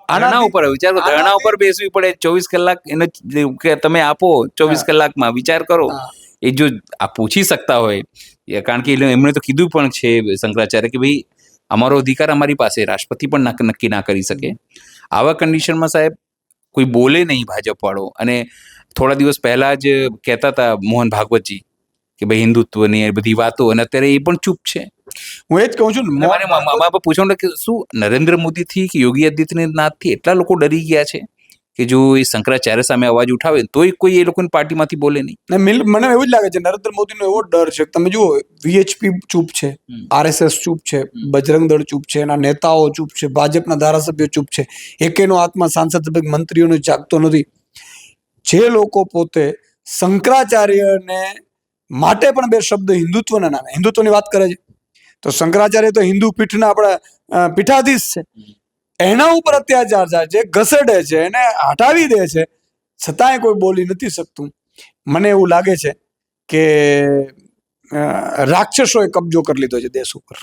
ધરણા ઉપર વિચાર કરો, ધરણા ઉપર બેસવી પડે 24 કલાક એને કે તમે આપો 24 કલાકમાં, વિચાર કરો. એ જો આ પૂછી શકતા હોય, કારણ કે એમણે તો કીધું પણ છે શંકરાચાર્ય કે ભાઈ અમારો અધિકાર અમારી પાસે, રાષ્ટ્રપતિ પણ નક્કી ના કરી શકે. આવા કન્ડિશનમાં સાહેબ કોઈ બોલે નહીં ભાજપ વાળો. અને થોડા દિવસ પહેલા જ કહેતા હતા મોહન ભાગવતજી કે ભાઈ હિન્દુત્વની બધી વાતો, અને અત્યારે એ પણ ચૂપ છે. હું એ જ કહું છું ને પૂછવાનું કે શું નરેન્દ્ર મોદી થી કે યોગી આદિત્યનાથ થી એટલા લોકો ડરી ગયા છે કે જો એ શંકરાચાર્ય સામે અવાજ ઉઠાવે તોય કોઈ એ લોકોની પાર્ટીમાંથી બોલે નહીં. મને એવું જ લાગે છે નરેન્દ્ર મોદીનો એવો ડર છે. તમે જુઓ વીએચપી ચૂપ છે, આરએસએસ ચૂપ છે, બજરંગ દળ ચૂપ છે, એના નેતાઓ ચૂપ છે, ભાજપના ધારાસભ્યો ચૂપ છે, એકેનો આત્મા સાંસદ સભ્ય મંત્રીઓનો જાગતો નથી. જે લોકો પોતે શંકરાચાર્યને માટે પણ બે શબ્દ હિન્દુત્વના નામે હિન્દુત્વની વાત કરે છે, તો શંકરાચાર્ય તો હિન્દુ પીઠના આપણા પીઠાધીશ છે, એના ઉપર અત્યાચાર થાય છે, ઘસેડે છે, એને હટાવી દે છે, છતાંય કોઈ બોલી નથી શકતું. મને એવું લાગે છે કે રાક્ષસોએ કબજો કરી લીધો છે દેશ ઉપર.